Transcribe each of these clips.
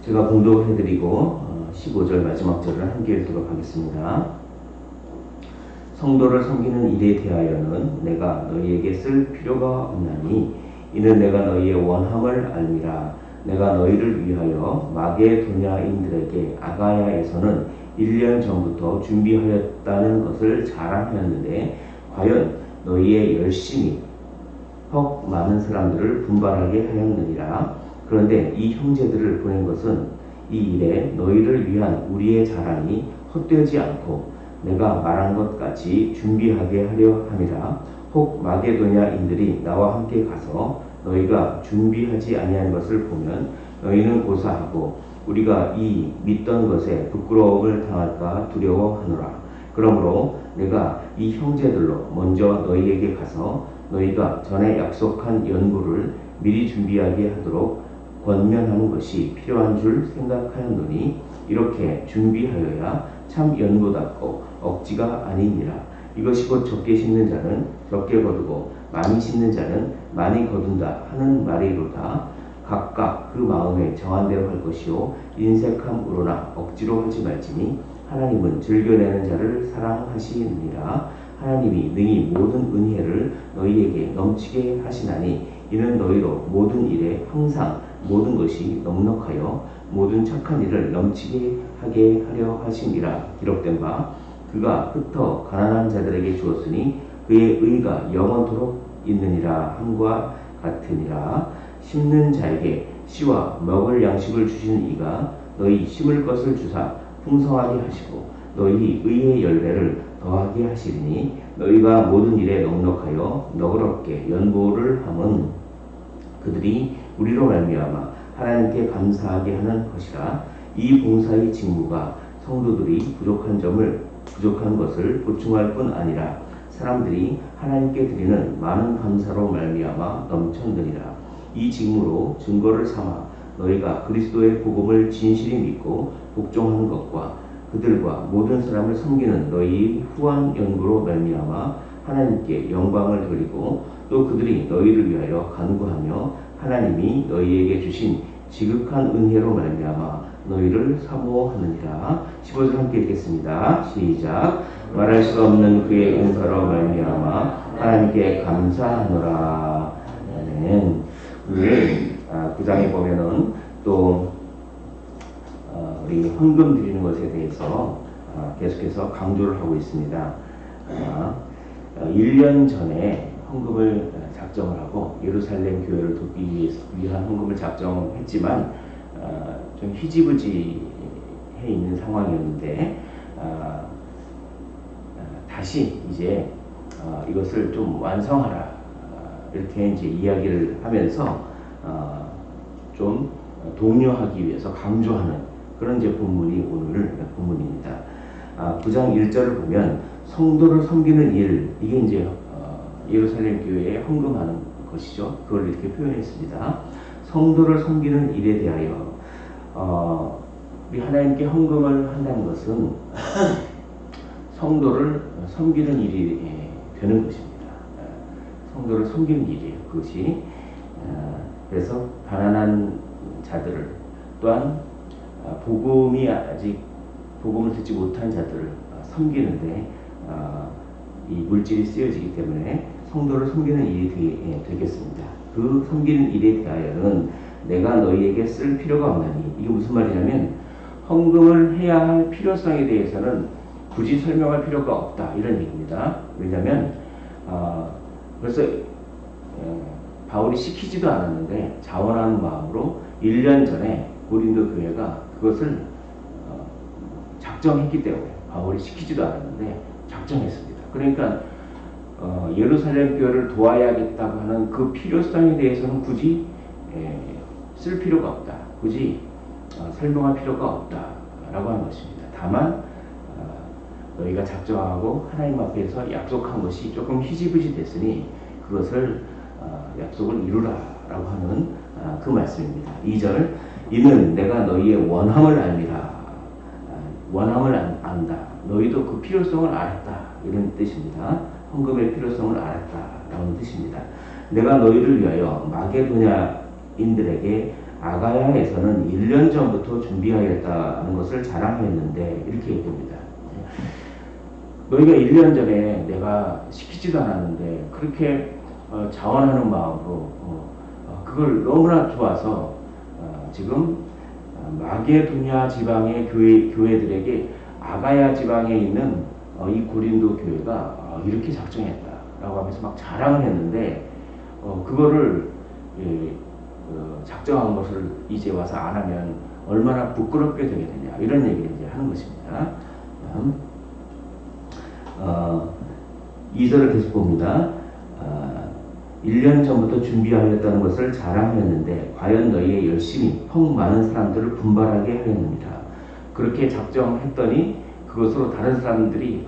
제가 봉독을 해드리고 15절 마지막 절을 함께 읽도록 하겠습니다. 성도를 섬기는 일에 대하여는 내가 너희에게 쓸 필요가 없나니 이는 내가 너희의 원함을 알미라. 내가 너희를 위하여 마게도냐인들에게 아가야에서는 1년 전부터 준비하였다는 것을 자랑하였는데 과연 너희의 열심이 혹 많은 사람들을 분발하게 하였느니라. 그런데 이 형제들을 보낸 것은 이 일에 너희를 위한 우리의 자랑이 헛되지 않고 내가 말한 것 같이 준비하게 하려 함이라. 혹 마게도냐인들이 나와 함께 가서 너희가 준비하지 아니한 것을 보면 너희는 고사하고 우리가 이 믿던 것에 부끄러움을 당할까 두려워하노라. 그러므로 내가 이 형제들로 먼저 너희에게 가서 너희가 전에 약속한 연구를 미리 준비하게 하도록 권면하는 것이 필요한 줄 생각하였노니 이렇게 준비하여야 참 연고답고 억지가 아니니라. 이것이 곧 적게 심는 자는 적게 거두고 많이 심는 자는 많이 거둔다 하는 말이로다. 각각 그 마음에 정한 대로 할 것이요 인색함으로나 억지로 하지 말지니 하나님은 즐겨내는 자를 사랑하시느니라. 하나님이 능히 모든 은혜를 너희에게 넘치게 하시나니 이는 너희로 모든 일에 항상 모든 것이 넉넉하여 모든 착한 일을 넘치게 하게 하려 하심이라. 기록된 바 그가 흩어 가난한 자들에게 주었으니 그의 의가 영원토록 있느니라 함과 같으니라. 심는 자에게 씨와 먹을 양식을 주시는 이가 너희 심을 것을 주사 풍성하게 하시고 너희 의의 열매를 더하게 하시리니 너희가 모든 일에 넉넉하여 너그럽게 연보를 함은 그들이 우리로 말미암아 하나님께 감사하게 하는 것이라. 이 봉사의 직무가 성도들이 부족한 것을 보충할 뿐 아니라 사람들이 하나님께 드리는 많은 감사로 말미암아 넘쳤느니라. 이 직무로 증거를 삼아 너희가 그리스도의 복음을 진실히 믿고 복종하는 것과 그들과 모든 사람을 섬기는 너희 후한 연구로 말미암아 하나님께 영광을 돌리고 또 그들이 너희를 위하여 간구하며 하나님이 너희에게 주신 지극한 은혜로 말미암아 너희를 사모하느니라. 15절 함께 읽겠습니다. 시작. 말할 수 없는 그의 은사로 말미암아 하나님께 감사하노라. 아멘. 오늘 9장에 보면은 또 우리 헌금 드리는 것에 대해서 계속해서 강조를 하고 있습니다. 1년 전에 헌금을 작정을 하고 예루살렘 교회를 돕기 위한 헌금을 작정했지만 좀 희지부지해 있는 상황이었는데 다시 이제 이것을 좀 완성하라 이렇게 이제 이야기를 하면서 좀 독려하기 위해서 강조하는 그런 이제 본문이 오늘 본문입니다. 9장 1절을 보면 성도를 섬기는 일, 이게 이제 예루살렘 교회에 헌금하는 것이죠. 그걸 이렇게 표현했습니다. 성도를 섬기는 일에 대하여 우리 하나님께 헌금을 한다는 것은 성도를 섬기는 일이 되는 것입니다. 성도를 섬기는 일이에요. 그것이 그래서 가난한 자들을 또한 복음이 아직 복음을 듣지 못한 자들을 섬기는데 이 물질이 쓰여지기 때문에 성도를 섬기는 일이 되겠습니다. 그 섬기는 일에 대하여는 내가 너희에게 쓸 필요가 없나니 이게 무슨 말이냐면 헌금을 해야 할 필요성에 대해서는 굳이 설명할 필요가 없다 이런 얘기입니다. 왜냐하면 벌써 바울이 시키지도 않았는데 자원하는 마음으로 1년 전에 고린도 교회가 그것을 작정했기 때문에 바울이 시키지도 않았는데 작정했습니다. 그러니까 예루살렘 교회를 도와야겠다고 하는 그 필요성에 대해서는 굳이 쓸 필요가 없다. 굳이 설명할 필요가 없다라고 하는 것입니다. 다만 너희가 작정하고 하나님 앞에서 약속한 것이 조금 희지부지 됐으니 그것을 약속을 이루라라고 하는 그 말씀입니다. 2절 이는 내가 너희의 원함을 알미라. 원함을 안다. 너희도 그 필요성을 알았다. 이런 뜻입니다. 헌금의 필요성을 알았다라는 뜻입니다. 내가 너희를 위하여 마게도냐인들에게 아가야에서는 1년 전부터 준비하였다는 것을 자랑했는데 이렇게 얘기합니다. 너희가 1년 전에 내가 시키지도 않았는데 그렇게 자원하는 마음으로 그걸 너무나 좋아서 지금 마게도냐 지방의 교회들에게 아가야 지방에 있는 이 고린도 교회가 이렇게 작정했다라고 하면서 막 자랑을 했는데 그거를 작정한 것을 이제 와서 안 하면 얼마나 부끄럽게 되겠느냐 이런 얘기를 이제 하는 것입니다. 2절을 계속 봅니다. 1년 전부터 준비하였다는 것을 자랑하였는데 과연 너희의 열심이 폭 많은 사람들을 분발하게 하였느니라. 그렇게 작정했더니 그것으로 다른 사람들이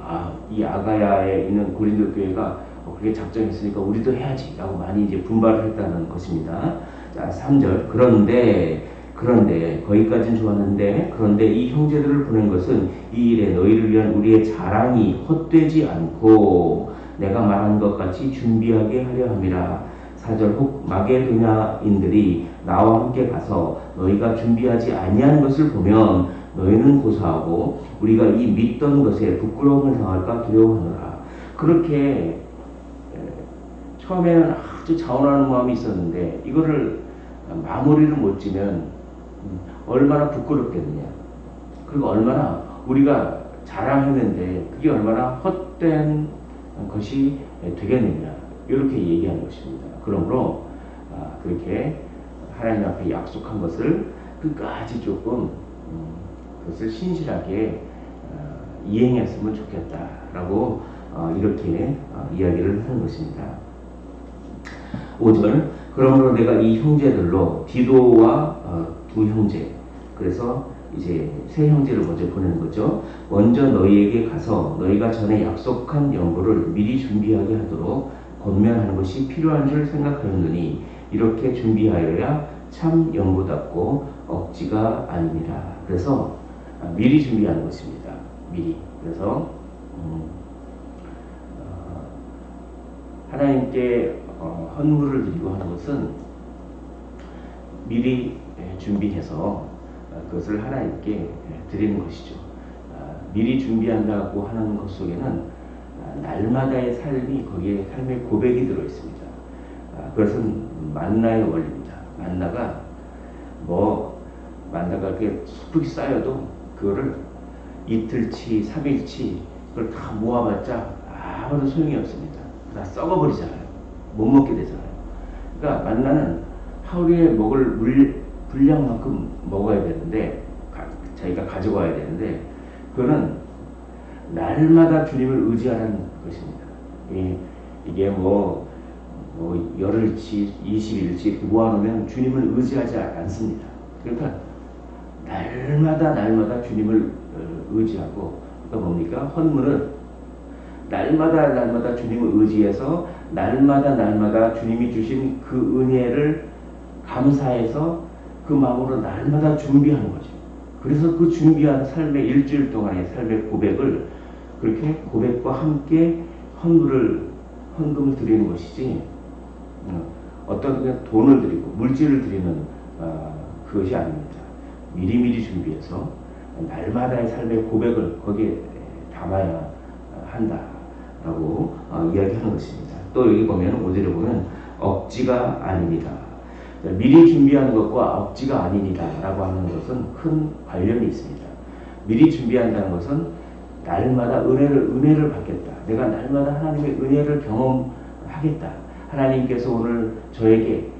이 아가야에 있는 고린도 교회가 그렇게 작정했으니까 우리도 해야지 라고 많이 이제 분발을 했다는 것입니다. 자, 3절. 그런데 거기까지는 좋았는데 그런데 이 형제들을 보낸 것은 이 일에 너희를 위한 우리의 자랑이 헛되지 않고 내가 말한 것 같이 준비하게 하려 함이라. 4절. 혹 마게도냐인들이 나와 함께 가서 너희가 준비하지 아니한 것을 보면 너희는 고사하고 우리가 이 믿던 것에 부끄러움을 당할까 두려워하노라. 그렇게 처음에는 아주 자원하는 마음이 있었는데 이거를 마무리를 못 지면 얼마나 부끄럽겠느냐. 그리고 얼마나 우리가 자랑했는데 그게 얼마나 헛된 것이 되겠느냐. 이렇게 얘기하는 것입니다. 그러므로 그렇게 하나님 앞에 약속한 것을 끝까지 조금 그것을 신실하게 이행했으면 좋겠다라고 이렇게 이야기를 하는 것입니다. 5절. 그러므로 내가 이 형제들로 디도와 두 형제, 그래서 이제 세 형제를 먼저 보내는 거죠. 먼저 너희에게 가서 너희가 전에 약속한 연보를 미리 준비하게 하도록 권면하는 것이 필요한 줄 생각하였느니 이렇게 준비하여야 참 연보답고 억지가 아니니라. 그래서 미리 준비하는 것입니다. 미리. 그래서 하나님께 헌물을 드리고 하는 것은 미리 준비해서 그것을 하나님께 드리는 것이죠. 미리 준비한다고 하는 것 속에는 날마다의 삶이 거기에 삶의 고백이 들어 있습니다. 그것은 만나의 원리입니다. 만나가 이렇게 숲이 쌓여도 그거를 이틀치, 3일치 그걸 다 모아봤자 아무런 소용이 없습니다. 다 썩어버리잖아요. 못 먹게 되잖아요. 그러니까 만나는 하루에 먹을 분량만큼 먹어야 되는데 자기가 가져와야 되는데 그거는 날마다 주님을 의지하는 것입니다. 이게 열흘치, 20일치 이렇게 모아놓으면 주님을 의지하지 않습니다. 그러니까 날마다 주님을 의지하고 그러니까 뭡니까? 헌물은 날마다 주님을 의지해서 날마다 주님이 주신 그 은혜를 감사해서 그 마음으로 날마다 준비하는 거죠. 그래서 그 준비한 삶의 일주일 동안의 삶의 고백을 그렇게 고백과 함께 헌금을 드리는 것이지 어떤 그냥 돈을 드리고 물질을 드리는 그것이 아닙니다. 미리미리 준비해서 날마다의 삶의 고백을 거기에 담아야 한다라고 이야기하는 것입니다. 또 여기 보면 5절에 보면 억지가 아닙니다. 미리 준비하는 것과 억지가 아닙니다 라고 하는 것은 큰 관련이 있습니다. 미리 준비한다는 것은 날마다 은혜를 받겠다. 내가 날마다 하나님의 은혜를 경험하겠다. 하나님께서 오늘 저에게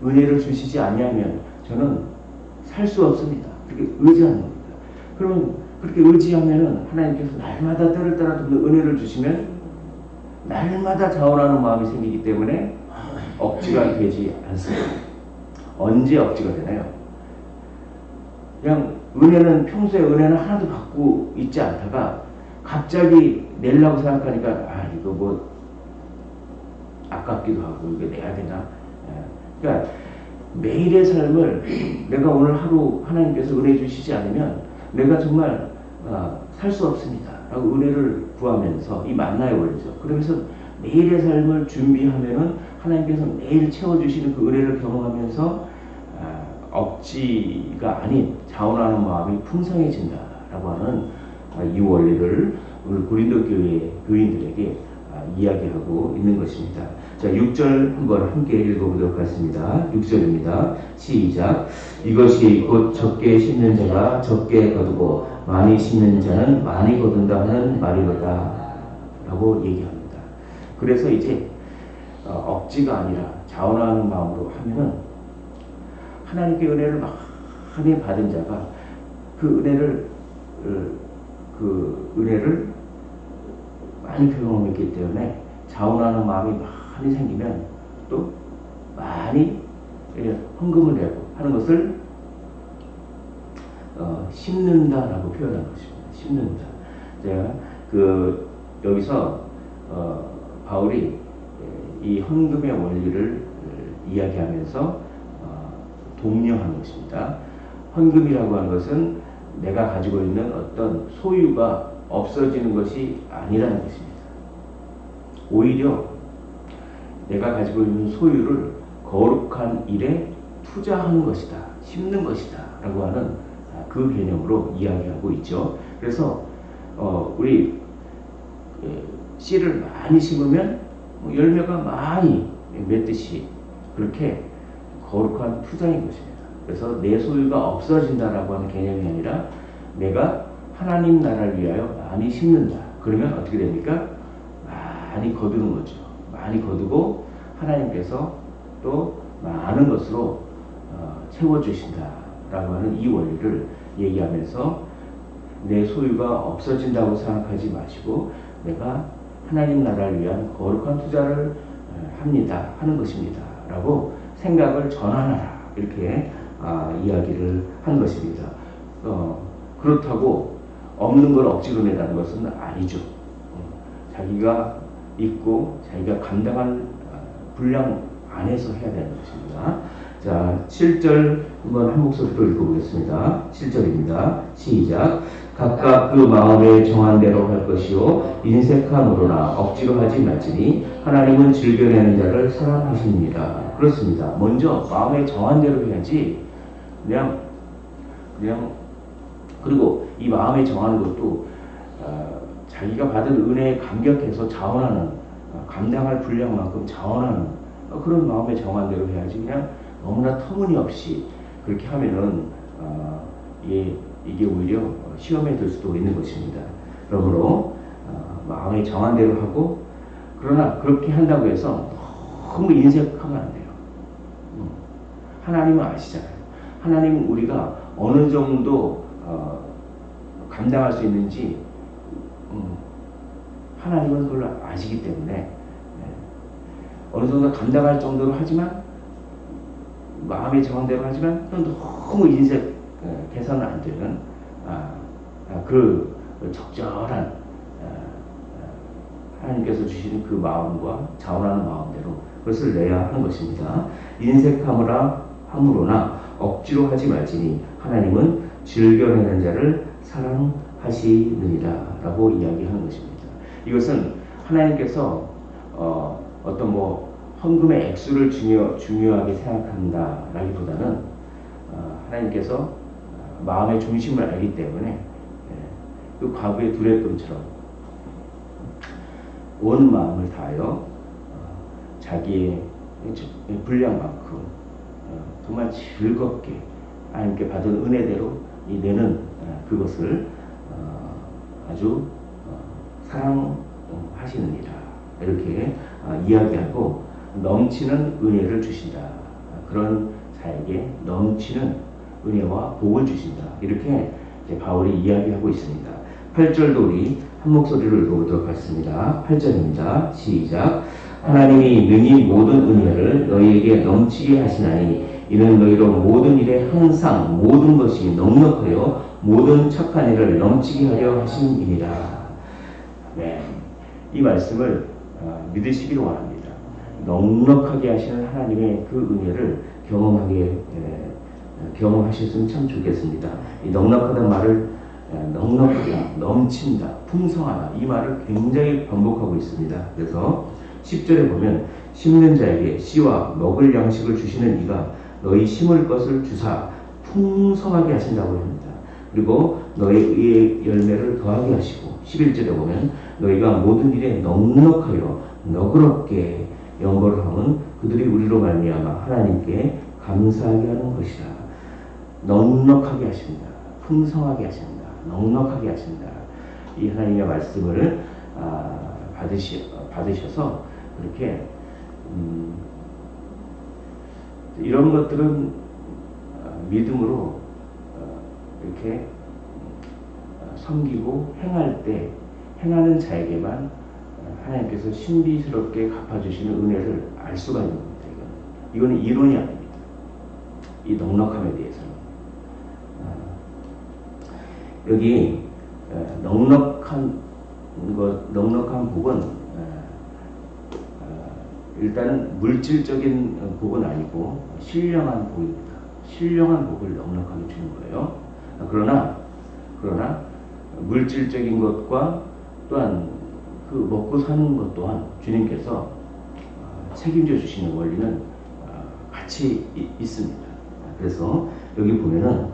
은혜를 주시지 아니하면 저는 살 수 없습니다. 그렇게 의지하는 겁니다. 그러면 그렇게 의지하면 하나님께서 날마다 때를 따라 돕는 은혜를 주시면 날마다 자원하는 마음이 생기기 때문에 억지가 되지 않습니다. 언제 억지가 되나요? 그냥 평소에 은혜는 하나도 받고 있지 않다가 갑자기 내려고 생각하니까 이거 아깝기도 하고 이게 내야 되나? 그러니까 매일의 삶을 내가 오늘 하루 하나님께서 은혜 주시지 않으면 내가 정말 살 수 없습니다 라고 은혜를 구하면서 이 만나의 원리죠. 그러면서 매일의 삶을 준비하면은 하나님께서 매일 채워주시는 그 은혜를 경험하면서 억지가 아닌 자원하는 마음이 풍성해진다라고 하는 이 원리를 오늘 고린도 교회 교인들에게 이야기하고 있는 것입니다. 자, 6절 한번 함께 읽어보도록 하겠습니다. 6절입니다. 시작. 이것이 곧 적게 심는 자가 적게 거두고 많이 심는 자는 많이 거둔다 하는 말이로다 라고 얘기합니다. 그래서 이제 억지가 아니라 자원하는 마음으로 하면은 하나님께 은혜를 많이 받은 자가 그 은혜를 많이 경험했기 때문에 자원하는 마음이 많이 생기면 또 많이 헌금을 내고 하는 것을 심는다라고 표현한 것입니다. 심는다. 제가 여기서 바울이 이 헌금의 원리를 이야기하면서 독려하는 것입니다. 헌금이라고 하는 것은 내가 가지고 있는 어떤 소유가 없어지는 것이 아니라는 것입니다. 오히려 내가 가지고 있는 소유를 거룩한 일에 투자하는 것이다, 심는 것이다 라고 하는 그 개념으로 이야기하고 있죠. 그래서 우리 씨를 많이 심으면 열매가 많이 맺듯이 그렇게 거룩한 투자인 것입니다. 그래서 내 소유가 없어진다라고 하는 개념이 아니라 내가 하나님 나라를 위하여 많이 심는다. 그러면 어떻게 됩니까? 많이 거두는 거죠. 많이 거두고 하나님께서 또 많은 것으로 채워주신다라고 하는 이 원리를 얘기하면서 내 소유가 없어진다고 생각하지 마시고 내가 하나님 나라를 위한 거룩한 투자를 합니다. 하는 것입니다. 라고 생각을 전환하라. 이렇게 이야기를 한 것입니다. 그렇다고 없는 걸 억지로 내라는 것은 아니죠. 자기가 있고 자기가 감당한 분량 안에서 해야 되는 것입니다. 자, 7절 한번 한 목소리로 읽어보겠습니다. 7절입니다. 시작. 각각 그 마음에 정한 대로 할 것이요 인색함으로나 억지로 하지 말지니 하나님은 즐겨내는 자를 사랑하십니다. 그렇습니다. 먼저 마음에 정한 대로 해야지 그냥 그리고 이 마음에 정하는 것도 자기가 받은 은혜에 감격해서 자원하는 감당할 분량만큼 자원하는 그런 마음에 정한 대로 해야지 그냥 너무나 터무니없이 그렇게 하면은 이게 오히려 시험에 들 수도 있는 것입니다. 그러므로 마음에 정한 대로 하고 그러나 그렇게 한다고 해서 너무 인색하면 안 돼요. 하나님은 아시잖아요. 하나님은 우리가 어느 정도 감당할 수 있는지 하나님은 그걸 아시기 때문에 어느 정도 감당할 정도로 하지만 마음에 정한 대로 하지만 너무 인색 개선은 안 되는 그 적절한 하나님께서 주시는 그 마음과 자원하는 마음대로 그것을 내야 하는 것입니다. 인색함으로나 억지로 하지 말지니 하나님은 즐겨내는 자를 사랑하시느니라 라고 이야기하는 것입니다. 이것은 하나님께서 어떤 헌금의 액수를 중요하게 생각한다 라기보다는 하나님께서 마음의 중심을 알기 때문에 그 과거의 두레금처럼 온 마음을 다하여 자기의 분량만큼 정말 즐겁게 하나님께 받은 은혜대로 내는 그것을 아주 사랑하시느니라 이렇게 이야기하고 넘치는 은혜를 주신다. 그런 자에게 넘치는 은혜와 복을 주신다. 이렇게 바울이 이야기하고 있습니다. 8절도 우리 한 목소리로 읽어보도록 하겠습니다. 8절입니다. 시작. 하나님이 능히 모든 은혜를 너희에게 넘치게 하시나니 이는 너희로 모든 일에 항상 모든 것이 넉넉하여 모든 착한 일을 넘치게 하려 하심이니라. 네, 이 말씀을 믿으시기를 원합니다. 넉넉하게 하시는 하나님의 그 은혜를 경험하셨으면 참 좋겠습니다. 이 넉넉하다는 말을 넉넉하다, 넘친다, 풍성하다 이 말을 굉장히 반복하고 있습니다. 그래서 10절에 보면 심는 자에게 씨와 먹을 양식을 주시는 이가 너희 심을 것을 주사 풍성하게 하신다고 합니다. 그리고 너희 의의 열매를 더하게 하시고 11절에 보면 너희가 모든 일에 넉넉하여 너그럽게 연보를 하면 그들이 우리로 말미암아 하나님께 감사하게 하는 것이라. 넉넉하게 하십니다. 풍성하게 하십니다. 넉넉하게 하십니다. 이 하나님의 말씀을 받으셔서 그렇게 이런 것들은 믿음으로 이렇게 섬기고 행할 때 행하는 자에게만 하나님께서 신비스럽게 갚아주시는 은혜를 알 수가 있는 겁니다. 이거는 이론이 아닙니다. 이 넉넉함에 대해서는 여기 넉넉한 복은 일단 물질적인 복은 아니고 신령한 복입니다. 신령한 복을 넉넉하게 주는 거예요. 그러나 물질적인 것과 또한 그 먹고 사는 것 또한 주님께서 책임져 주시는 원리는 같이 있습니다. 그래서 여기 보면은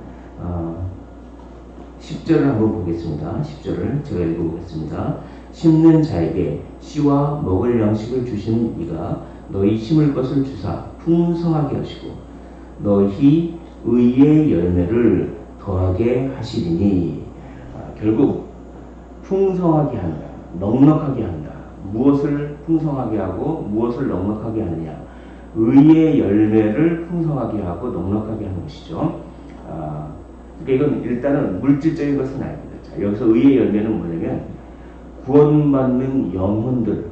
10절을 한번 보겠습니다. 10절을 제가 읽어보겠습니다. 심는 자에게 씨와 먹을 양식을 주시는 이가 너희 심을 것을 주사 풍성하게 하시고 너희 의의 열매를 더하게 하시리니. 결국 풍성하게 한다. 넉넉하게 한다. 무엇을 풍성하게 하고 무엇을 넉넉하게 하느냐. 의의 열매를 풍성하게 하고 넉넉하게 하는 것이죠. 그러니까 이건 일단은 물질적인 것은 아닙니다. 자, 여기서 의의 열매는 뭐냐면 구원받는 영혼들,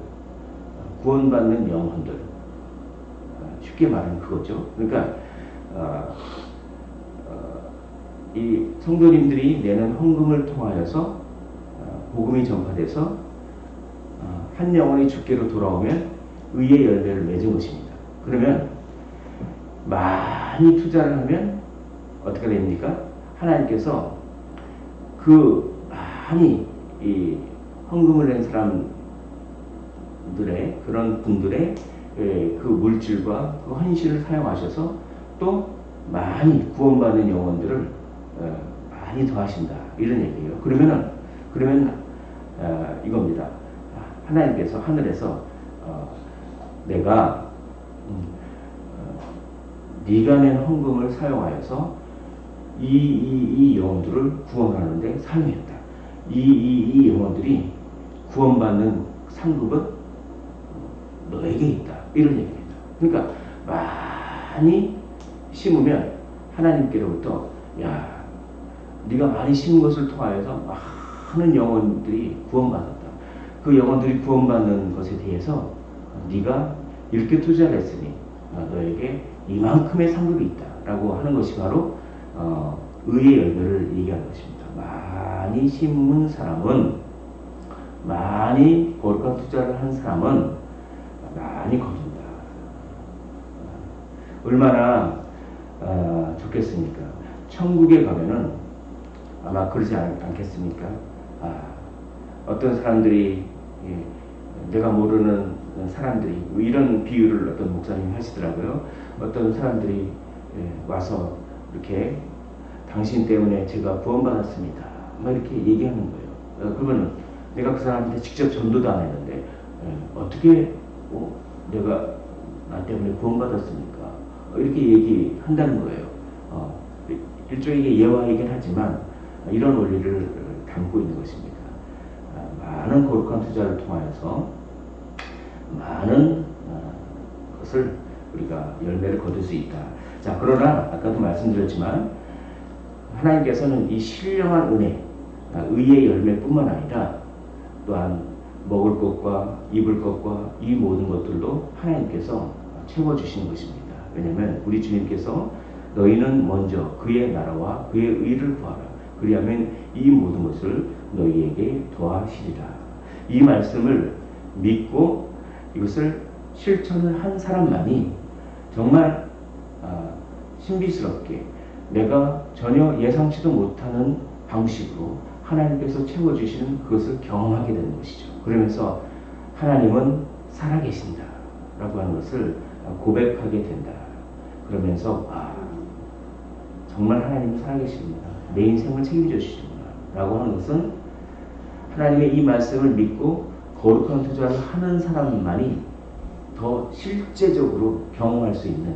쉽게 말하면 그거죠. 그러니까 이 성도님들이 내는 헌금을 통하여서 복음이 전파돼서 한 영혼이 주께로 돌아오면 의의 열매를 맺은 것입니다. 그러면 많이 투자를 하면 어떻게 됩니까? 하나님께서 그 많이 이 헌금을 낸 사람들의 그런 분들의 그 물질과 그 헌신을 사용하셔서 또 많이 구원받는 영혼들을 많이 더하신다 이런 얘기예요. 그러면 이겁니다. 하나님께서 하늘에서 내가 네가 낸 헌금을 사용하여서 이 영혼들을 구원하는데 사용했다. 이 영혼들이 구원받는 상급은 너에게 있다. 이런 얘기입니다. 그러니까 많이 심으면 하나님께로부터 야, 네가 많이 심은 것을 통하여서 많은 영혼들이 구원받았다. 그 영혼들이 구원받는 것에 대해서 네가 이렇게 투자를 했으니 너에게 이만큼의 상급이 있다. 라고 하는 것이 바로 의의 열매를 얘기하는 것입니다. 많이 심은 사람은, 많이 거룩한 투자를 한 사람은 많이 거둔다. 얼마나 좋겠습니까? 천국에 가면은 아마 그러지 않겠습니까? 어떤 사람들이 내가 모르는 사람들이 이런 비유를 어떤 목사님이 하시더라고요. 어떤 사람들이 와서 이렇게 당신 때문에 제가 구원받았습니다. 막 이렇게 얘기하는 거예요. 그러면 내가 그 사람한테 직접 전도도 안 했는데 어떻게 내가 나 때문에 구원받았습니까? 이렇게 얘기한다는 거예요. 일종의 예화이긴 하지만 이런 원리를 담고 있는 것입니다. 많은 거룩한 투자를 통하여서 많은 것을 우리가 열매를 거둘 수 있다. 자, 그러나 아까도 말씀드렸지만 하나님께서는 이 신령한 은혜, 의의 열매뿐만 아니라 또한 먹을 것과 입을 것과 이 모든 것들도 하나님께서 채워주시는 것입니다. 왜냐하면 우리 주님께서 너희는 먼저 그의 나라와 그의 의를 구하라. 그리하면 이 모든 것을 너희에게 더하시리라. 이 말씀을 믿고 이것을 실천을 한 사람만이 정말 신비스럽게 내가 전혀 예상치도 못하는 방식으로 하나님께서 채워주시는 그것을 경험하게 되는 것이죠. 그러면서 하나님은 살아계신다 라고 하는 것을 고백하게 된다. 그러면서 정말 하나님 살아계십니다. 내 인생을 책임져 주시구나 라고 하는 것은 하나님의 이 말씀을 믿고 거룩한 투자를 하는 사람만이 더 실제적으로 경험할 수 있는,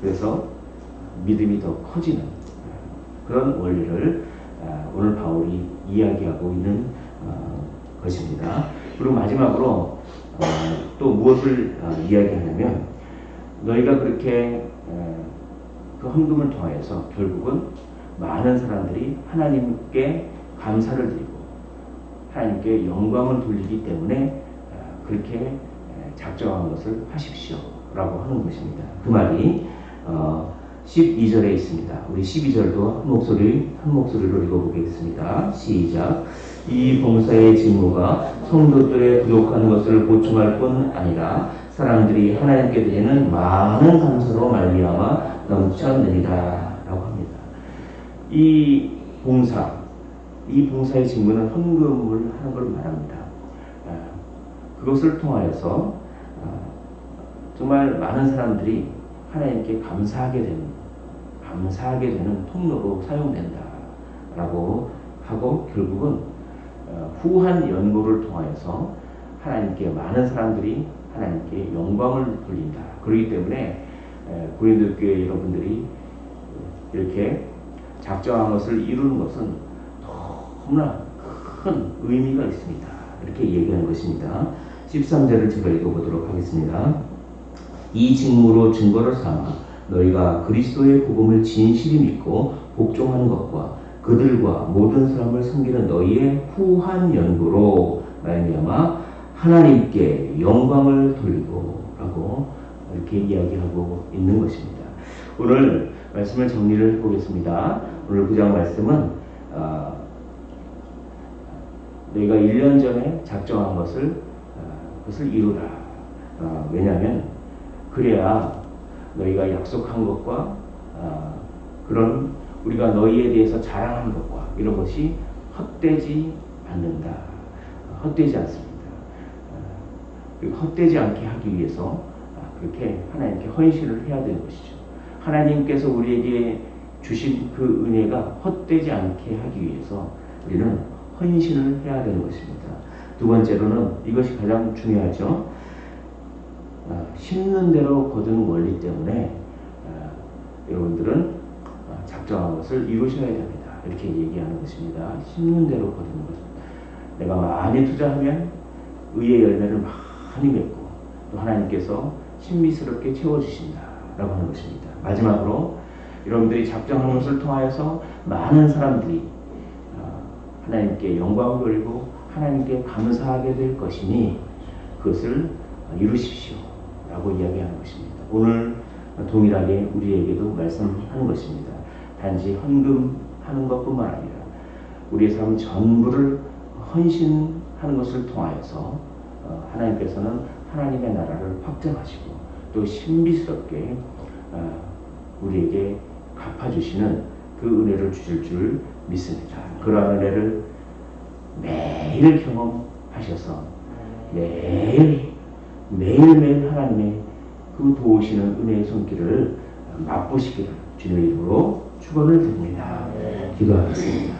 그래서 믿음이 더 커지는 그런 원리를 오늘 바울이 이야기하고 있는 것입니다. 그리고 마지막으로 또 무엇을 이야기하냐면, 너희가 그렇게 그 헌금을 통하여서 결국은 많은 사람들이 하나님께 감사를 드리고 하나님께 영광을 돌리기 때문에 그렇게 작정한 것을 하십시오 라고 하는 것입니다. 그 말이 12절에 있습니다. 우리 12절도 한 목소리로 읽어보겠습니다. 시작. 이 봉사의 직무가 성도들의 부족한 것을 보충할 뿐 아니라 사람들이 하나님께 드리는 많은 감사로 말미암아 넘쳤느니라 라고 합니다. 이 봉사의 직무는 헌금을 하는 걸 말합니다. 그것을 통하여서 정말 많은 사람들이 하나님께 감사하게 되는 통로로 사용된다라고 하고, 결국은 후한 연고를 통하여서 하나님께 많은 사람들이 하나님께 영광을 돌린다. 그렇기 때문에 고린도 교회 여러분들이 이렇게 작정한 것을 이루는 것은 너무나 큰 의미가 있습니다. 이렇게 얘기하는 것입니다. 13절을 제가 읽어보도록 하겠습니다. 이 직무로 증거를 삼아 너희가 그리스도의 복음을 진실히 믿고 복종하는 것과 그들과 모든 사람을 섬기는 너희의 후한 연구로 말미암아 하나님께 영광을 돌리고 라고 이렇게 이야기하고 있는 것입니다. 오늘 말씀을 정리를 해보겠습니다. 오늘 9장 말씀은 너희가 1년 전에 작정한 것을 이루라. 왜냐하면 그래야 너희가 약속한 것과 그런 우리가 너희에 대해서 자랑하는 것과 이런 것이 헛되지 않는다. 헛되지 않습니다. 그리고 헛되지 않게 하기 위해서 그렇게 하나님께 헌신을 해야 되는 것이죠. 하나님께서 우리에게 주신 그 은혜가 헛되지 않게 하기 위해서 우리는 헌신을 해야 되는 것입니다. 두 번째로는 이것이 가장 중요하죠. 심는 대로 거두는 원리 때문에 여러분들은 작정한 것을 이루셔야 됩니다. 이렇게 얘기하는 것입니다. 심는 대로 거두는 것. 내가 많이 투자하면 의의 열매를 많이 맺고 또 하나님께서 신비스럽게 채워주신다 라고 하는 것입니다. 마지막으로 여러분들이 작정한 것을 통하여서 많은 사람들이 하나님께 영광을 돌리고 하나님께 감사하게 될 것이니 그것을 이루십시오 라고 이야기하는 것입니다. 오늘 동일하게 우리에게도 말씀하는 것입니다. 단지 헌금하는 것뿐만 아니라 우리의 삶 전부를 헌신하는 것을 통하여서 하나님께서는 하나님의 나라를 확장하시고 또 신비스럽게 우리에게 갚아주시는 그 은혜를 주실 줄 믿습니다. 그러한 은혜를 매일 경험하셔서 매일매일 하나님의 그 도우시는 은혜의 손길을 맛보시기를 주님의 이름으로 축원을 드립니다. 기도하겠습니다.